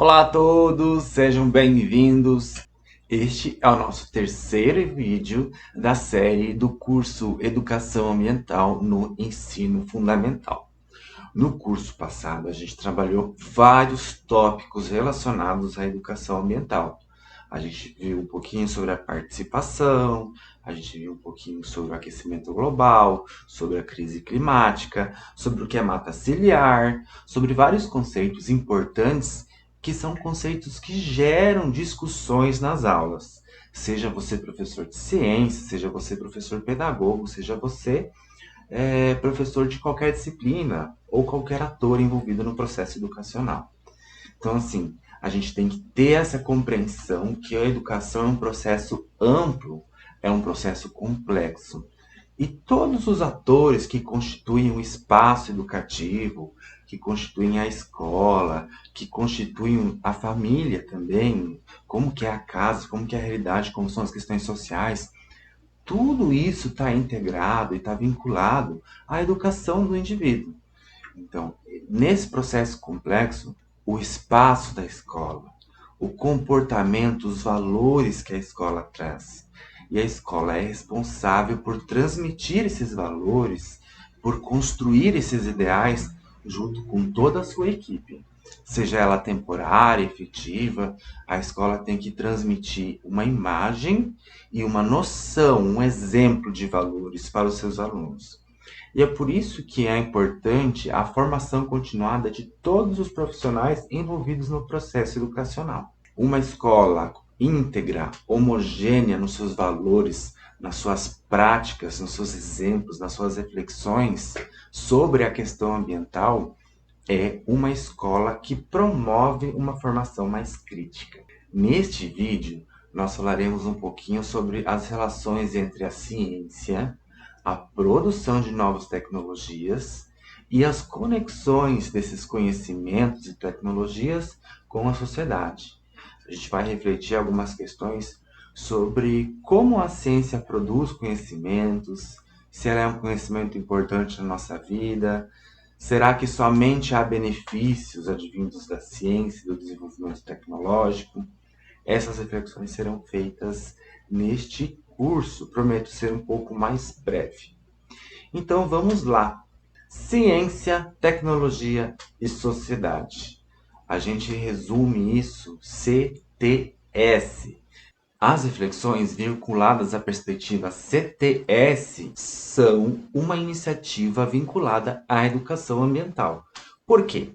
Olá a todos, sejam bem-vindos. Este é o nosso terceiro vídeo da série do curso Educação Ambiental no Ensino Fundamental. No curso passado, a gente trabalhou vários tópicos relacionados à educação ambiental. A gente viu um pouquinho sobre a participação, a gente viu um pouquinho sobre o aquecimento global, sobre a crise climática, sobre o que é mata ciliar, sobre vários conceitos importantes que são conceitos que geram discussões nas aulas. Seja você professor de ciência, seja você professor pedagogo, seja você professor de qualquer disciplina ou qualquer ator envolvido no processo educacional. Então, assim, a gente tem que ter essa compreensão que a educação é um processo amplo, é um processo complexo. E todos os atores que constituem o espaço educativo, que constituem a escola, que constituem a família também, como que é a casa, como que é a realidade, como são as questões sociais, tudo isso está integrado e está vinculado à educação do indivíduo. Então, nesse processo complexo, o espaço da escola, o comportamento, os valores que a escola traz. E a escola é responsável por transmitir esses valores, por construir esses ideais junto com toda a sua equipe. Seja ela temporária, efetiva, a escola tem que transmitir uma imagem e uma noção, um exemplo de valores para os seus alunos. E é por isso que é importante a formação continuada de todos os profissionais envolvidos no processo educacional. Uma escola íntegra, homogênea nos seus valores, nas suas práticas, nos seus exemplos, nas suas reflexões sobre a questão ambiental, é uma escola que promove uma formação mais crítica. Neste vídeo, nós falaremos um pouquinho sobre as relações entre a ciência, a produção de novas tecnologias e as conexões desses conhecimentos e tecnologias com a sociedade. A gente vai refletir algumas questões sobre como a ciência produz conhecimentos, se ela é um conhecimento importante na nossa vida, será que somente há benefícios advindos da ciência e do desenvolvimento tecnológico? Essas reflexões serão feitas neste curso. Prometo ser um pouco mais breve. Então vamos lá. Ciência, tecnologia e sociedade. A gente resume isso CTS. As reflexões vinculadas à perspectiva CTS são uma iniciativa vinculada à educação ambiental. Por quê?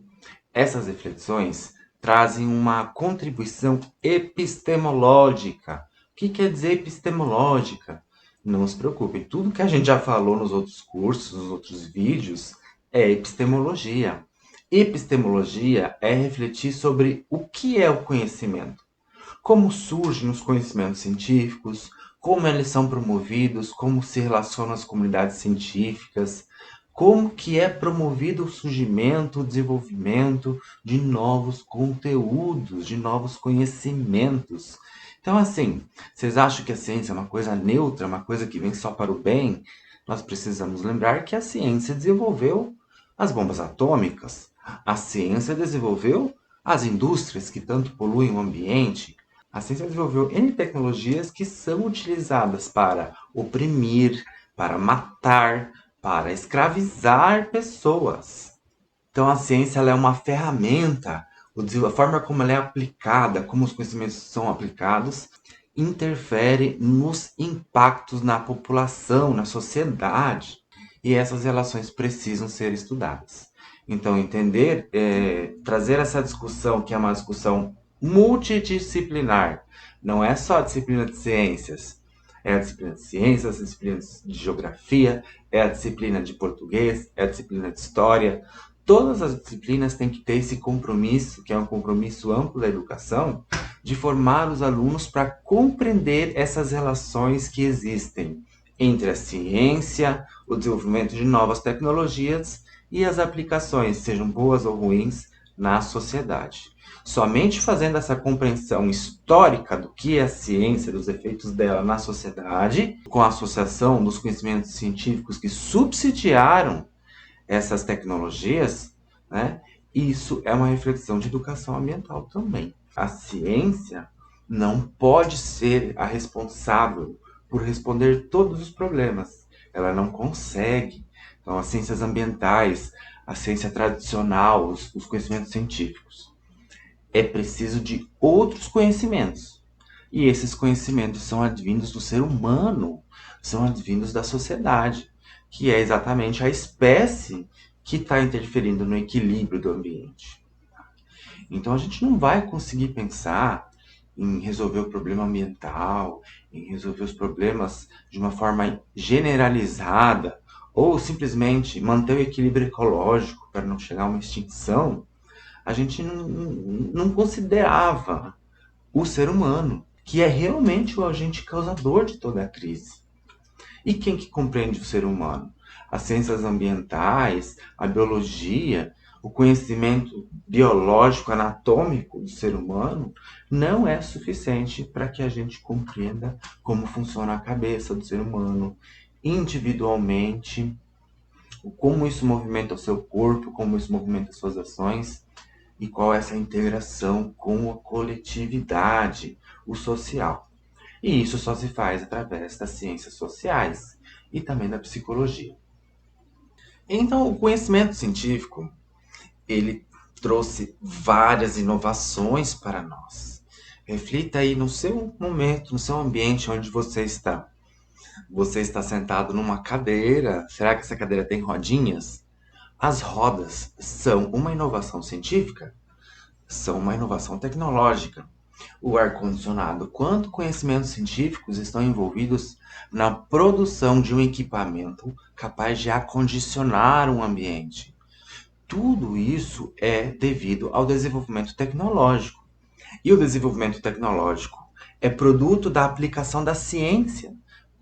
Essas reflexões trazem uma contribuição epistemológica. O que quer dizer epistemológica? Não se preocupe, tudo que a gente já falou nos outros cursos, nos outros vídeos, é epistemologia. Epistemologia é refletir sobre o que é o conhecimento, como surgem os conhecimentos científicos, como eles são promovidos, como se relacionam as comunidades científicas, como que é promovido o surgimento, o desenvolvimento de novos conteúdos, de novos conhecimentos. Então, assim, vocês acham que a ciência é uma coisa neutra, uma coisa que vem só para o bem? Nós precisamos lembrar que a ciência desenvolveu as bombas atômicas, a ciência desenvolveu as indústrias que tanto poluem o ambiente, a ciência desenvolveu N tecnologias que são utilizadas para oprimir, para matar, para escravizar pessoas. Então a ciência ela é uma ferramenta, a forma como ela é aplicada, como os conhecimentos são aplicados, interfere nos impactos na população, na sociedade. E essas relações precisam ser estudadas. Então, entender, trazer essa discussão, que é uma discussão multidisciplinar, não é só a disciplina de ciências, é a disciplina de ciências, a disciplina de geografia, é a disciplina de português, é a disciplina de história. Todas as disciplinas têm que ter esse compromisso, que é um compromisso amplo da educação, de formar os alunos para compreender essas relações que existem entre a ciência, o desenvolvimento de novas tecnologias e as aplicações, sejam boas ou ruins, na sociedade. Somente fazendo essa compreensão histórica do que é a ciência, dos efeitos dela na sociedade, com a associação dos conhecimentos científicos que subsidiaram essas tecnologias, né, Isso é uma reflexão de educação ambiental também. A ciência não pode ser a responsável por responder todos os problemas. Ela não consegue. Então, as ciências ambientais, a ciência tradicional, os conhecimentos científicos. É preciso de outros conhecimentos. E esses conhecimentos são advindos do ser humano, são advindos da sociedade, que é exatamente a espécie que está interferindo no equilíbrio do ambiente. Então a gente não vai conseguir pensar em resolver o problema ambiental, em resolver os problemas de uma forma generalizada, ou simplesmente manter o equilíbrio ecológico para não chegar a uma extinção. A gente não considerava o ser humano, que é realmente o agente causador de toda a crise. E quem que compreende o ser humano? As ciências ambientais, a biologia, o conhecimento biológico, anatômico do ser humano não é suficiente para que a gente compreenda como funciona a cabeça do ser humano individualmente, como isso movimenta o seu corpo, como isso movimenta as suas ações e qual é essa integração com a coletividade, o social. E isso só se faz através das ciências sociais e também da psicologia. Então, o conhecimento científico, ele trouxe várias inovações para nós. Reflita aí no seu momento, no seu ambiente onde você está. Você está sentado numa cadeira. Será que essa cadeira tem rodinhas? As rodas são uma inovação científica? São uma inovação tecnológica. O ar-condicionado, quanto conhecimentos científicos estão envolvidos na produção de um equipamento capaz de acondicionar um ambiente. Tudo isso é devido ao desenvolvimento tecnológico. E o desenvolvimento tecnológico é produto da aplicação da ciência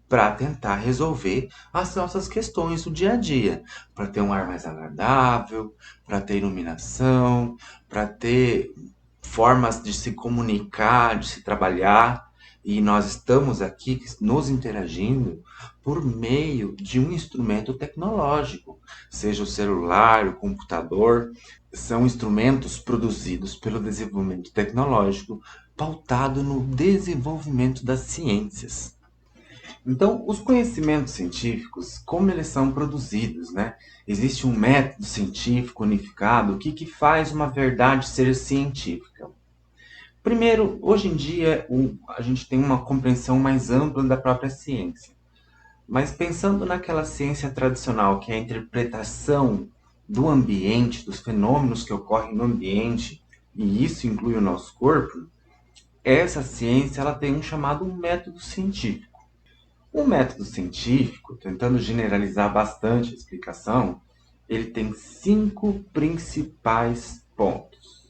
para tentar resolver as nossas questões do dia a dia, para ter um ar mais agradável, para ter iluminação, para ter formas de se comunicar, de se trabalhar, e nós estamos aqui nos interagindo por meio de um instrumento tecnológico, seja o celular, o computador, são instrumentos produzidos pelo desenvolvimento tecnológico, pautado no desenvolvimento das ciências. Então, os conhecimentos científicos, como eles são produzidos, né? Existe um método científico unificado. Que faz uma verdade ser científica? Primeiro, hoje em dia, a gente tem uma compreensão mais ampla da própria ciência. Mas pensando naquela ciência tradicional, que é a interpretação do ambiente, dos fenômenos que ocorrem no ambiente, e isso inclui o nosso corpo, essa ciência ela tem um chamado método científico. O método científico, tentando generalizar bastante a explicação, ele tem 5 principais pontos.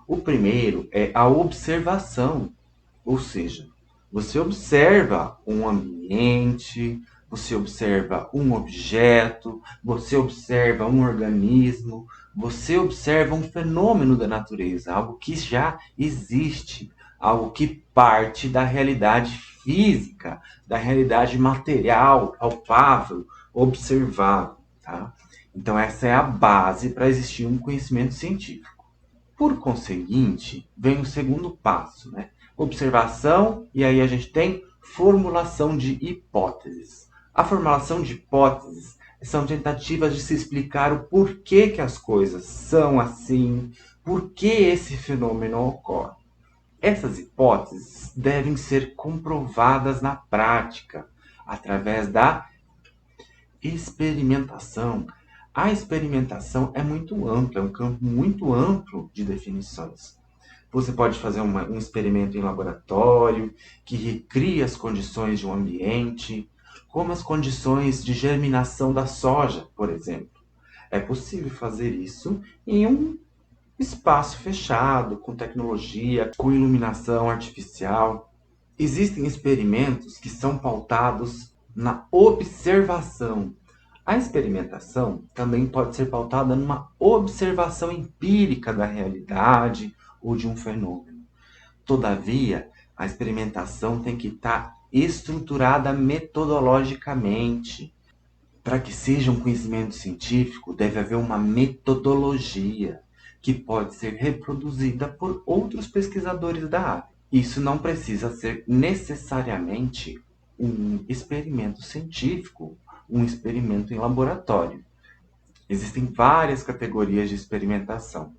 O primeiro é a observação, ou seja, você observa um ambiente, você observa um objeto, você observa um organismo, você observa um fenômeno da natureza, algo que já existe, algo que parte da realidade física, da realidade material, palpável, observável. Tá? Então, essa é a base para existir um conhecimento científico. Por conseguinte, vem o segundo passo, né? Observação, e aí a gente tem formulação de hipóteses. A formulação de hipóteses são tentativas de se explicar o porquê que as coisas são assim, por que esse fenômeno ocorre. Essas hipóteses devem ser comprovadas na prática, através da experimentação. A experimentação é muito ampla, é um campo muito amplo de definições. Você pode fazer um experimento em laboratório que recria as condições de um ambiente, como as condições de germinação da soja, por exemplo. É possível fazer isso em um espaço fechado, com tecnologia, com iluminação artificial. Existem experimentos que são pautados na observação. A experimentação também pode ser pautada numa observação empírica da realidade ou de um fenômeno. Todavia, a experimentação tem que estar estruturada metodologicamente. Para que seja um conhecimento científico, deve haver uma metodologia. que pode ser reproduzida por outros pesquisadores da área. Isso não precisa ser necessariamente um experimento científico, um experimento em laboratório. Existem várias categorias de experimentação,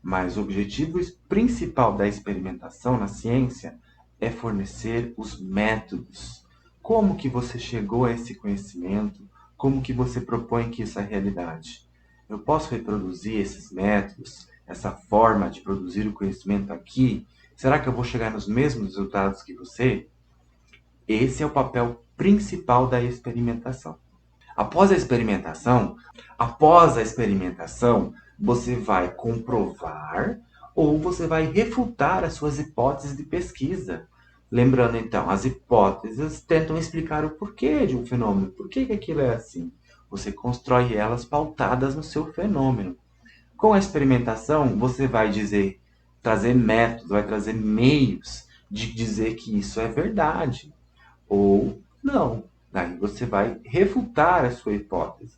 mas o objetivo principal da experimentação na ciência é fornecer os métodos. Como que você chegou a esse conhecimento? Como que você propõe que isso é realidade? Eu posso reproduzir esses métodos, essa forma de produzir o conhecimento aqui? Será que eu vou chegar nos mesmos resultados que você? Esse é o papel principal da experimentação. Após a experimentação, você vai comprovar ou você vai refutar as suas hipóteses de pesquisa. Lembrando então, as hipóteses tentam explicar o porquê de um fenômeno, por que aquilo é assim. Você constrói elas pautadas no seu fenômeno. Com a experimentação, você vai trazer métodos, vai trazer meios de dizer que isso é verdade ou não. Daí você vai refutar a sua hipótese.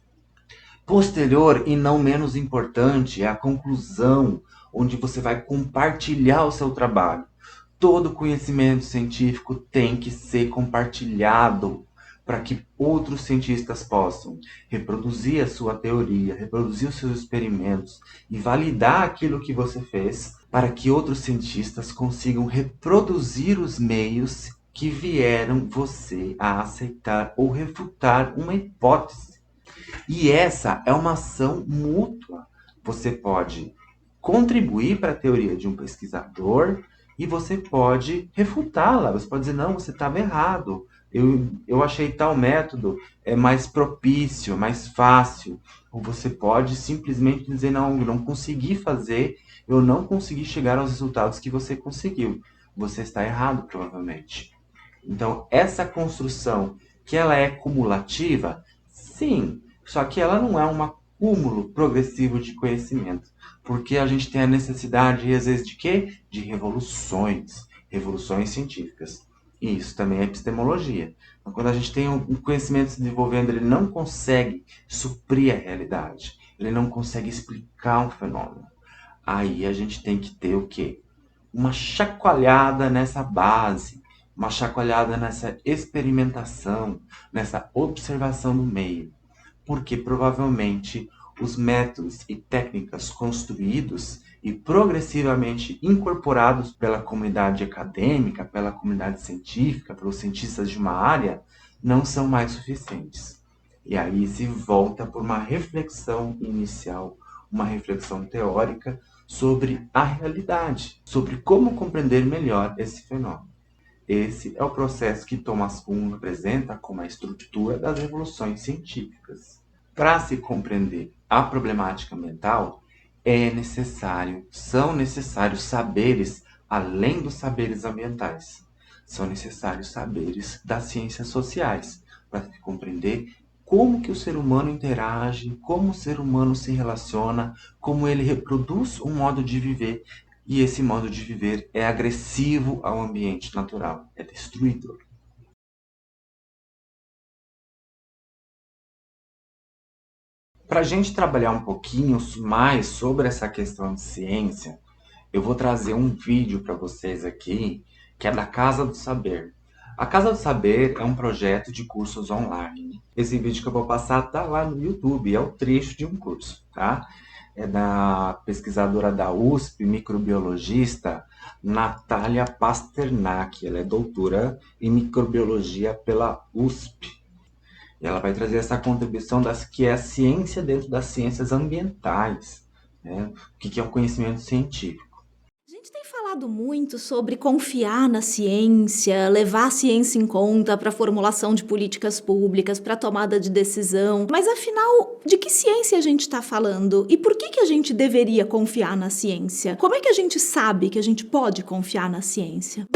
Posterior e não menos importante é a conclusão, onde você vai compartilhar o seu trabalho. Todo conhecimento científico tem que ser compartilhado para que outros cientistas possam reproduzir a sua teoria, reproduzir os seus experimentos e validar aquilo que você fez, para que outros cientistas consigam reproduzir os meios que vieram você a aceitar ou refutar uma hipótese. E essa é uma ação mútua. Você pode contribuir para a teoria de um pesquisador e você pode refutá-la. Você pode dizer, não, você estava errado. Eu achei tal método mais propício, mais fácil. Ou você pode simplesmente dizer, não, eu não consegui fazer, eu não consegui chegar aos resultados que você conseguiu. Você está errado, provavelmente. Então, essa construção, que ela é cumulativa, sim, só que ela não é um acúmulo progressivo de conhecimento, porque a gente tem a necessidade, às vezes, de quê? De revoluções científicas. E isso também é epistemologia. Então, quando a gente tem um conhecimento se desenvolvendo, ele não consegue suprir a realidade, ele não consegue explicar um fenômeno. Aí a gente tem que ter o quê? Uma chacoalhada nessa base, uma chacoalhada nessa experimentação, nessa observação do meio. Porque provavelmente os métodos e técnicas construídos e progressivamente incorporados pela comunidade acadêmica, pela comunidade científica, pelos cientistas de uma área, não são mais suficientes. E aí se volta por uma reflexão inicial, uma reflexão teórica sobre a realidade, sobre como compreender melhor esse fenômeno. Esse é o processo que Thomas Kuhn apresenta como a estrutura das revoluções científicas. Para se compreender a problemática ambiental, são necessários saberes além dos saberes ambientais. São necessários saberes das ciências sociais, para se compreender como que o ser humano interage, como o ser humano se relaciona, como ele reproduz um modo de viver. E esse modo de viver é agressivo ao ambiente natural, é destruidor. Para a gente trabalhar um pouquinho mais sobre essa questão de ciência, eu vou trazer um vídeo para vocês aqui, que é da Casa do Saber. A Casa do Saber é um projeto de cursos online. Esse vídeo que eu vou passar está lá no YouTube, é o trecho de um curso, tá? É da pesquisadora da USP, microbiologista, Natália Pasternak. Ela é doutora em microbiologia pela USP. E ela vai trazer essa contribuição que é a ciência dentro das ciências ambientais, né? O que é o conhecimento científico. A gente tem falado muito sobre confiar na ciência, levar a ciência em conta para a formulação de políticas públicas, para a tomada de decisão. Mas afinal, de que ciência a gente está falando? E por que a gente deveria confiar na ciência? Como é que a gente sabe que a gente pode confiar na ciência?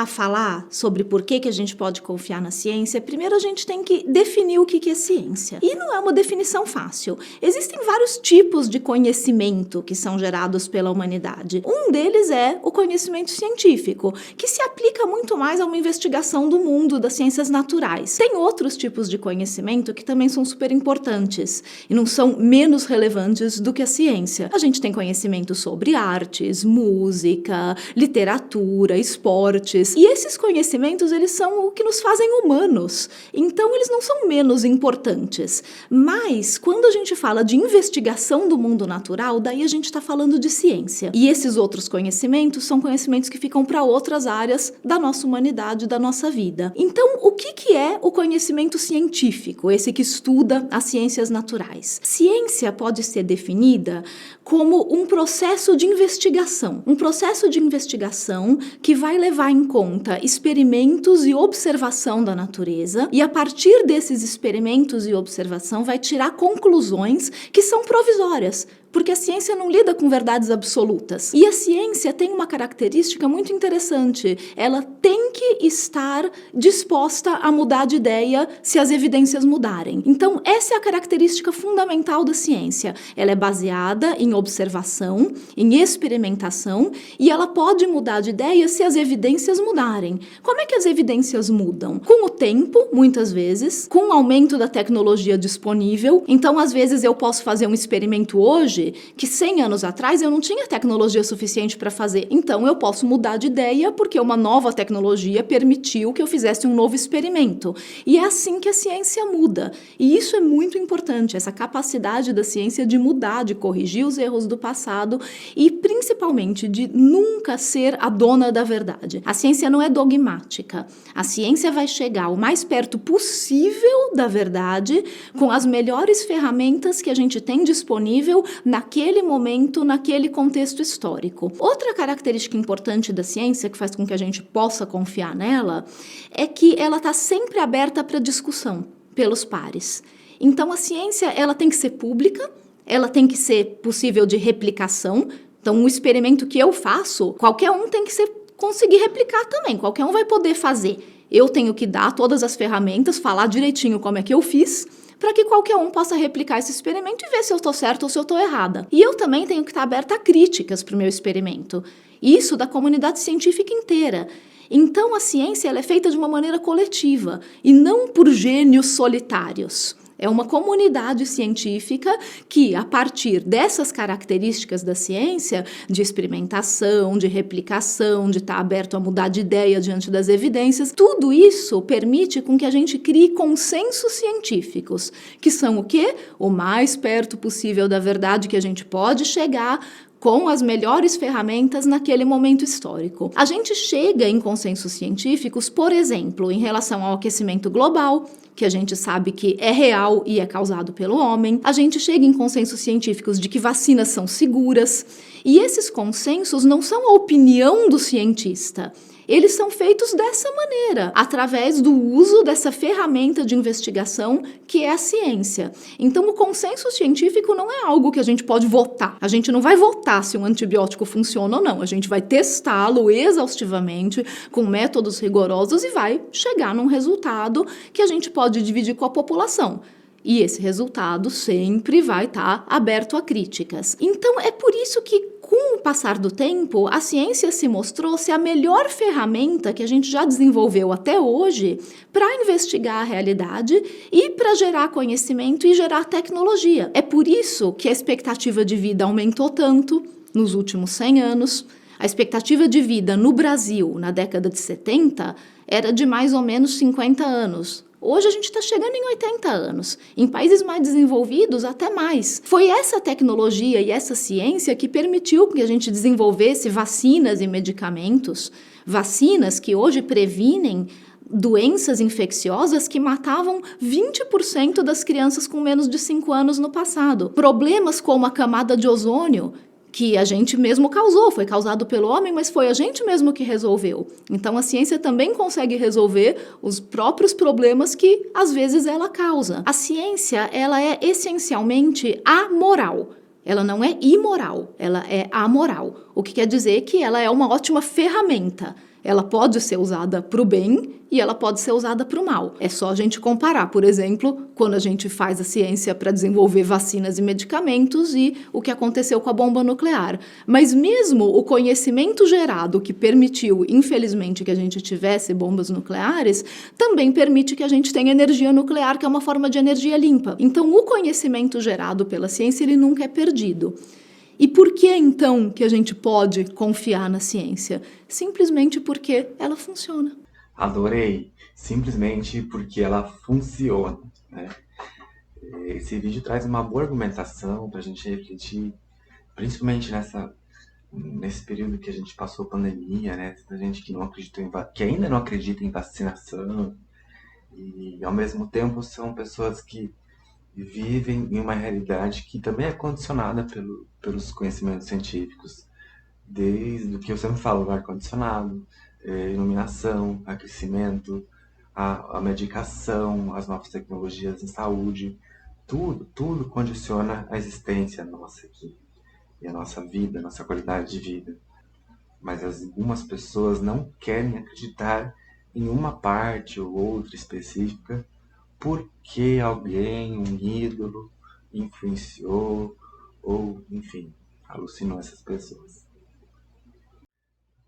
começar a falar sobre por que a gente pode confiar na ciência, primeiro a gente tem que definir o que é ciência. E não é uma definição fácil. Existem vários tipos de conhecimento que são gerados pela humanidade. Um deles é o conhecimento científico, que se aplica muito mais a uma investigação do mundo, das ciências naturais. Tem outros tipos de conhecimento que também são super importantes e não são menos relevantes do que a ciência. A gente tem conhecimento sobre artes, música, literatura, esportes. E esses conhecimentos, eles são o que nos fazem humanos. Então, eles não são menos importantes. Mas, quando a gente fala de investigação do mundo natural, daí a gente está falando de ciência. E esses outros conhecimentos são conhecimentos que ficam para outras áreas da nossa humanidade, da nossa vida. Então, o que é o conhecimento científico, esse que estuda as ciências naturais? Ciência pode ser definida como um processo de investigação. Um processo de investigação que vai levar em conta experimentos e observação da natureza e, a partir desses experimentos e observação, vai tirar conclusões que são provisórias. Porque a ciência não lida com verdades absolutas. E a ciência tem uma característica muito interessante. Ela tem que estar disposta a mudar de ideia se as evidências mudarem. Então, essa é a característica fundamental da ciência. Ela é baseada em observação, em experimentação, e ela pode mudar de ideia se as evidências mudarem. Como é que as evidências mudam? Com o tempo, muitas vezes, com o aumento da tecnologia disponível. Então, às vezes, eu posso fazer um experimento hoje que 100 anos atrás eu não tinha tecnologia suficiente para fazer. Então, eu posso mudar de ideia porque uma nova tecnologia permitiu que eu fizesse um novo experimento. E é assim que a ciência muda. E isso é muito importante, essa capacidade da ciência de mudar, de corrigir os erros do passado e, principalmente, de nunca ser a dona da verdade. A ciência não é dogmática. A ciência vai chegar o mais perto possível da verdade com as melhores ferramentas que a gente tem disponível naquele momento, naquele contexto histórico. Outra característica importante da ciência, que faz com que a gente possa confiar nela, é que ela está sempre aberta para discussão pelos pares. Então, a ciência ela tem que ser pública, ela tem que ser possível de replicação. Então, um experimento que eu faço, qualquer um tem que conseguir replicar também, qualquer um vai poder fazer. Eu tenho que dar todas as ferramentas, falar direitinho como é que eu fiz, para que qualquer um possa replicar esse experimento e ver se eu estou certa ou se eu estou errada. E eu também tenho que estar aberta a críticas para o meu experimento. Isso da comunidade científica inteira. Então, a ciência ela é feita de uma maneira coletiva e não por gênios solitários. É uma comunidade científica que, a partir dessas características da ciência, de experimentação, de replicação, de estar aberto a mudar de ideia diante das evidências, tudo isso permite com que a gente crie consensos científicos, que são o quê? O mais perto possível da verdade que a gente pode chegar com as melhores ferramentas naquele momento histórico. A gente chega em consensos científicos, por exemplo, em relação ao aquecimento global, que a gente sabe que é real e é causado pelo homem. A gente chega em consensos científicos de que vacinas são seguras. E esses consensos não são a opinião do cientista. Eles são feitos dessa maneira, através do uso dessa ferramenta de investigação que é a ciência. Então, o consenso científico não é algo que a gente pode votar. A gente não vai votar se um antibiótico funciona ou não. A gente vai testá-lo exaustivamente, com métodos rigorosos e vai chegar num resultado que a gente pode dividir com a população. E esse resultado sempre vai estar aberto a críticas. Então, é por isso que, com o passar do tempo, a ciência se mostrou ser a melhor ferramenta que a gente já desenvolveu até hoje para investigar a realidade e para gerar conhecimento e gerar tecnologia. É por isso que a expectativa de vida aumentou tanto nos últimos 100 anos. A expectativa de vida no Brasil, na década de 70, era de mais ou menos 50 anos. Hoje a gente está chegando em 80 anos. Em países mais desenvolvidos, até mais. Foi essa tecnologia e essa ciência que permitiu que a gente desenvolvesse vacinas e medicamentos. Vacinas que hoje previnem doenças infecciosas que matavam 20% das crianças com menos de 5 anos no passado. Problemas como a camada de ozônio, que a gente mesmo causou, foi causado pelo homem, mas foi a gente mesmo que resolveu. Então, a ciência também consegue resolver os próprios problemas que, às vezes, ela causa. A ciência, ela é essencialmente amoral. Ela não é imoral, ela é amoral. O que quer dizer que ela é uma ótima ferramenta. Ela pode ser usada para o bem e ela pode ser usada para o mal. É só a gente comparar, por exemplo, quando a gente faz a ciência para desenvolver vacinas e medicamentos e o que aconteceu com a bomba nuclear. Mas mesmo o conhecimento gerado que permitiu, infelizmente, que a gente tivesse bombas nucleares, também permite que a gente tenha energia nuclear, que é uma forma de energia limpa. Então, o conhecimento gerado pela ciência, ele nunca é perdido. E por que, então, que a gente pode confiar na ciência? Simplesmente porque ela funciona. Adorei, simplesmente porque ela funciona, né? Esse vídeo traz uma boa argumentação para a gente refletir, principalmente nesse período que a gente passou pandemia, né? Tem gente que não acreditou que ainda não acredita em vacinação e, ao mesmo tempo, são pessoas que vivem em uma realidade que também é condicionada pelos conhecimentos científicos, desde o que eu sempre falo, o ar-condicionado, iluminação, aquecimento, a medicação, as novas tecnologias em saúde, tudo condiciona a existência nossa aqui, e a nossa vida, a nossa qualidade de vida. Mas algumas pessoas não querem acreditar em uma parte ou outra específica porque alguém, um ídolo, influenciou ou, enfim, alucinou essas pessoas.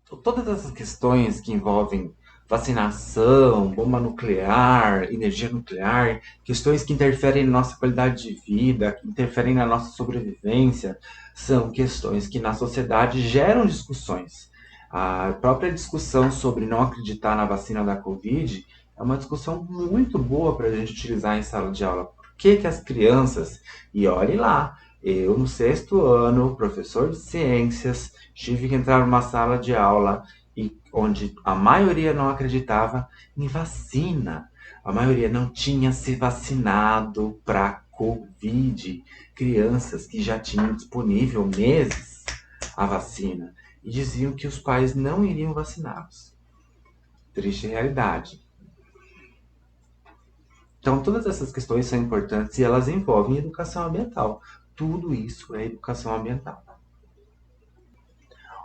Então, todas essas questões que envolvem vacinação, bomba nuclear, energia nuclear, questões que interferem na nossa qualidade de vida, que interferem na nossa sobrevivência, são questões que na sociedade geram discussões. A própria discussão sobre não acreditar na vacina da Covid é uma discussão muito boa para a gente utilizar em sala de aula. Por que as crianças, e olhe lá, eu no 6º ano, professor de ciências, tive que entrar numa sala de aula onde a maioria não acreditava em vacina. A maioria não tinha se vacinado para Covid. Crianças que já tinham disponível meses a vacina e diziam que os pais não iriam vaciná-los. Triste realidade. Então, todas essas questões são importantes e elas envolvem educação ambiental. Tudo isso é educação ambiental.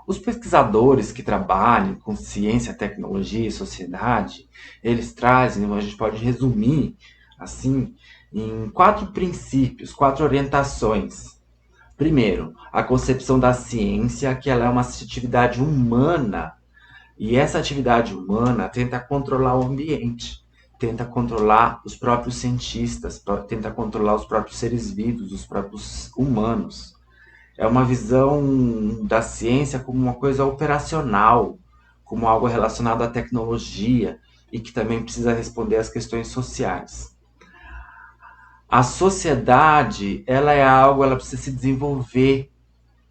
Os pesquisadores que trabalham com ciência, tecnologia e sociedade, eles trazem, a gente pode resumir assim, em 4 princípios, 4 orientações. Primeiro, a concepção da ciência, que ela é uma atividade humana, e essa atividade humana tenta controlar o ambiente, tenta controlar os próprios cientistas, tenta controlar os próprios seres vivos, os próprios humanos. É uma visão da ciência como uma coisa operacional, como algo relacionado à tecnologia e que também precisa responder às questões sociais. A sociedade, ela precisa se desenvolver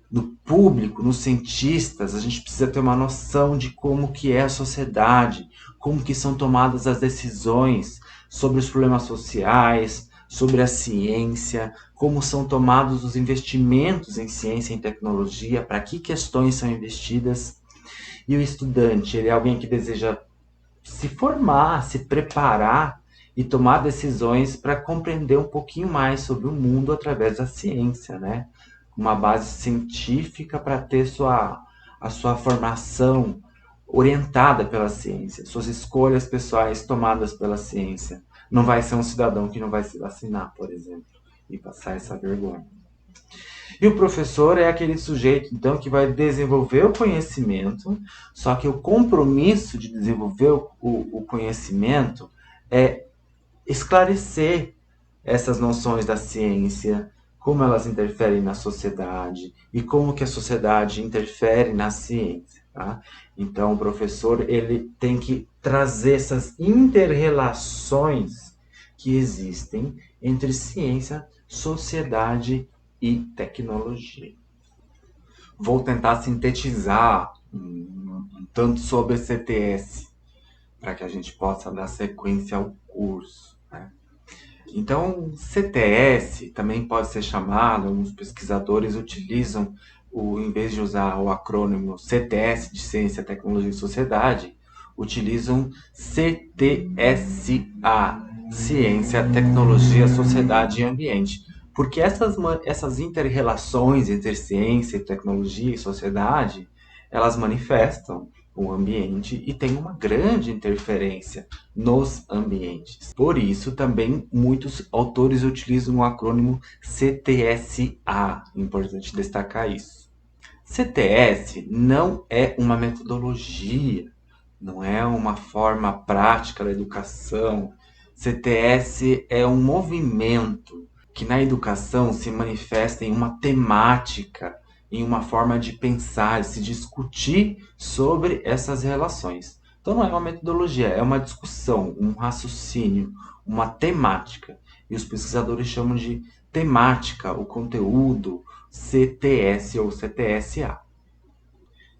no público, nos cientistas, a gente precisa ter uma noção de como que é a sociedade, como que são tomadas as decisões sobre os problemas sociais, sobre a ciência, como são tomados os investimentos em ciência e tecnologia, para que questões são investidas. E o estudante, ele é alguém que deseja se formar, se preparar e tomar decisões para compreender um pouquinho mais sobre o mundo através da ciência, né? Uma base científica para ter a sua formação orientada pela ciência, suas escolhas pessoais tomadas pela ciência. Não vai ser um cidadão que não vai se vacinar, por exemplo, e passar essa vergonha. E o professor é aquele sujeito, então, que vai desenvolver o conhecimento, só que o compromisso de desenvolver o conhecimento é esclarecer essas noções da ciência, como elas interferem na sociedade e como que a sociedade interfere na ciência. Tá? Então, o professor ele tem que trazer essas inter-relações que existem entre ciência, sociedade e tecnologia. Vou tentar sintetizar um tanto sobre a CTS, para que a gente possa dar sequência ao curso. Né? Então, CTS também pode ser chamado, alguns pesquisadores utilizam, em vez de usar o acrônimo CTS de Ciência, Tecnologia e Sociedade, utilizam CTSA, Ciência, Tecnologia, Sociedade e Ambiente. Porque essas inter-relações entre ciência, tecnologia e sociedade, elas manifestam o ambiente e tem uma grande interferência nos ambientes. Por isso, também muitos autores utilizam o acrônimo CTSA, importante destacar isso. CTS não é uma metodologia, não é uma forma prática da educação. CTS é um movimento que na educação se manifesta em uma temática, em uma forma de pensar, de se discutir sobre essas relações. Então não é uma metodologia, é uma discussão, um raciocínio, uma temática. E os pesquisadores chamam de temática, o conteúdo, CTS ou CTSA.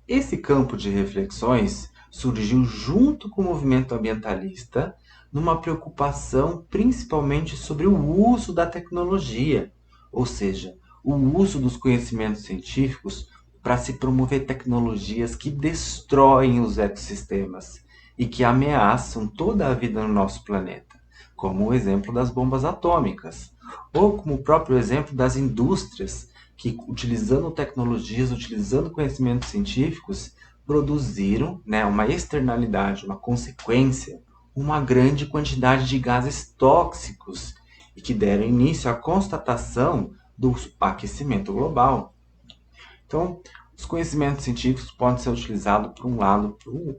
Esse campo de reflexões surgiu junto com o movimento ambientalista, numa preocupação principalmente sobre o uso da tecnologia, ou seja, o uso dos conhecimentos científicos para se promover tecnologias que destroem os ecossistemas e que ameaçam toda a vida no nosso planeta, como o exemplo das bombas atômicas, ou como o próprio exemplo das indústrias que, utilizando tecnologias, utilizando conhecimentos científicos, produziram, né, uma externalidade, uma consequência, uma grande quantidade de gases tóxicos e que deram início à constatação do aquecimento global. Então, os conhecimentos científicos podem ser utilizados para um lado,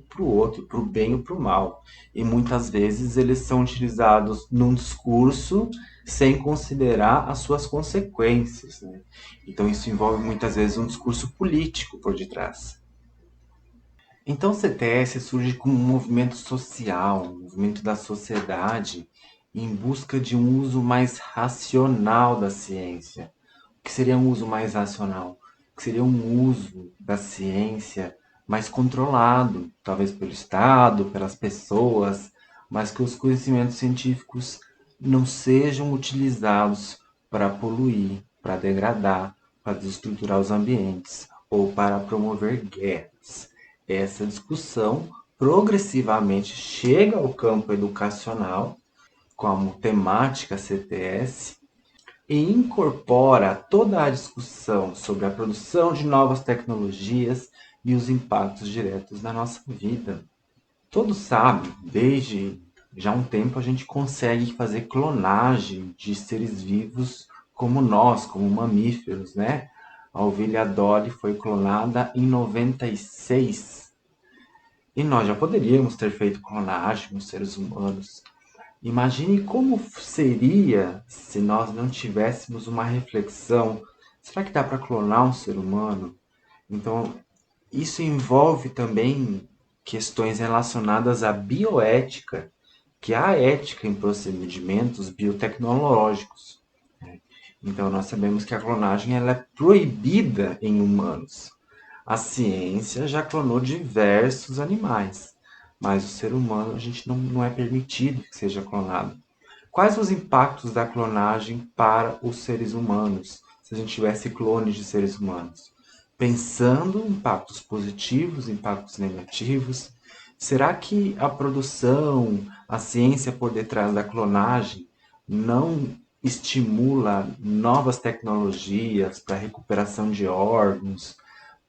para o outro, para o bem ou para o mal. E muitas vezes eles são utilizados num discurso sem considerar as suas consequências, né? Então isso envolve muitas vezes um discurso político por detrás. Então o CTS surge como um movimento social, um movimento da sociedade em busca de um uso mais racional da ciência. O que seria um uso mais racional? Que seria um uso da ciência mais controlado, talvez pelo Estado, pelas pessoas, mas que os conhecimentos científicos não sejam utilizados para poluir, para degradar, para desestruturar os ambientes ou para promover guerras. Essa discussão progressivamente chega ao campo educacional, como temática CTS, e incorpora toda a discussão sobre a produção de novas tecnologias e os impactos diretos na nossa vida. Todos sabem, desde já há um tempo a gente consegue fazer clonagem de seres vivos como nós, como mamíferos, né? A ovelha Dolly foi clonada em 96. E nós já poderíamos ter feito clonagem nos seres humanos. Imagine como seria se nós não tivéssemos uma reflexão. Será que dá para clonar um ser humano? Então, isso envolve também questões relacionadas à bioética, que é a ética em procedimentos biotecnológicos. Então, nós sabemos que a clonagem ela é proibida em humanos. A ciência já clonou diversos animais, mas o ser humano a gente não é permitido que seja clonado. Quais os impactos da clonagem para os seres humanos, se a gente tivesse clones de seres humanos? Pensando em impactos positivos, impactos negativos, será que a produção, a ciência por detrás da clonagem não estimula novas tecnologias para recuperação de órgãos,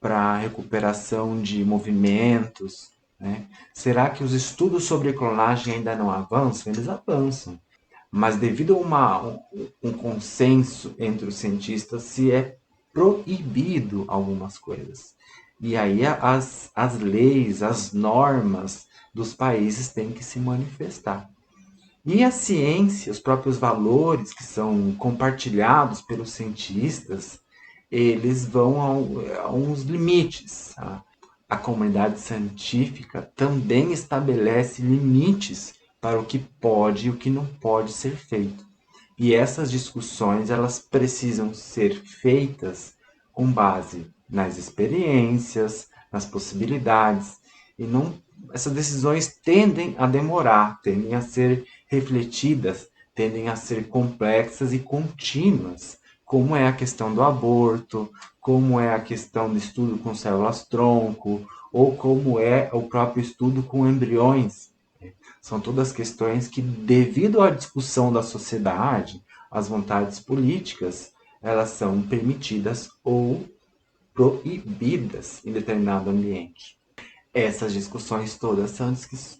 para recuperação de movimentos, né? Será que os estudos sobre clonagem ainda não avançam? Eles avançam. Mas devido a um consenso entre os cientistas, se é proibido algumas coisas. E aí as leis, as normas dos países têm que se manifestar. E a ciência, os próprios valores que são compartilhados pelos cientistas, eles vão a uns limites. Tá? A comunidade científica também estabelece limites para o que pode e o que não pode ser feito. E essas discussões elas precisam ser feitas com base nas experiências, nas possibilidades, e não essas decisões tendem a demorar, tendem a ser refletidas, tendem a ser complexas e contínuas, como é a questão do aborto, como é a questão do estudo com células-tronco, ou como é o próprio estudo com embriões. São todas questões que, devido à discussão da sociedade, às vontades políticas, elas são permitidas ou proibidas em determinado ambiente. Essas discussões todas são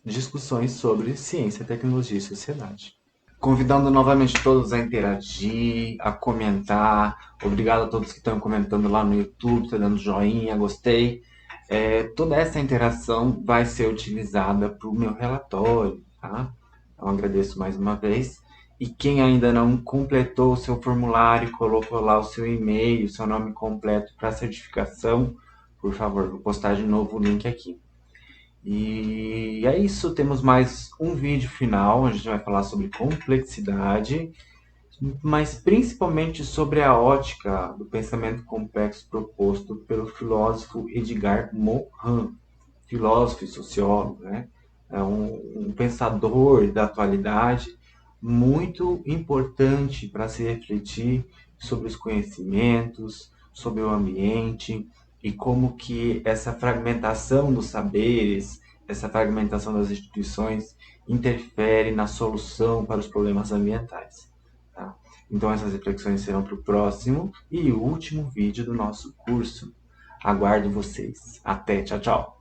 discussões sobre ciência, tecnologia e sociedade. Convidando novamente todos a interagir, a comentar. Obrigado a todos que estão comentando lá no YouTube, estão dando joinha, gostei. Toda essa interação vai ser utilizada para o meu relatório, tá? Então agradeço mais uma vez. E quem ainda não completou o seu formulário, colocou lá o seu e-mail, o seu nome completo para certificação, por favor, vou postar de novo o link aqui. E é isso, temos mais um vídeo final, a gente vai falar sobre complexidade, mas principalmente sobre a ótica do pensamento complexo proposto pelo filósofo Edgar Morin, filósofo e sociólogo, né? É um pensador da atualidade muito importante para se refletir sobre os conhecimentos, sobre o ambiente e como que essa fragmentação dos saberes, essa fragmentação das instituições interfere na solução para os problemas ambientais. Tá? Então essas reflexões serão para o próximo e último vídeo do nosso curso. Aguardo vocês. Até, tchau, tchau!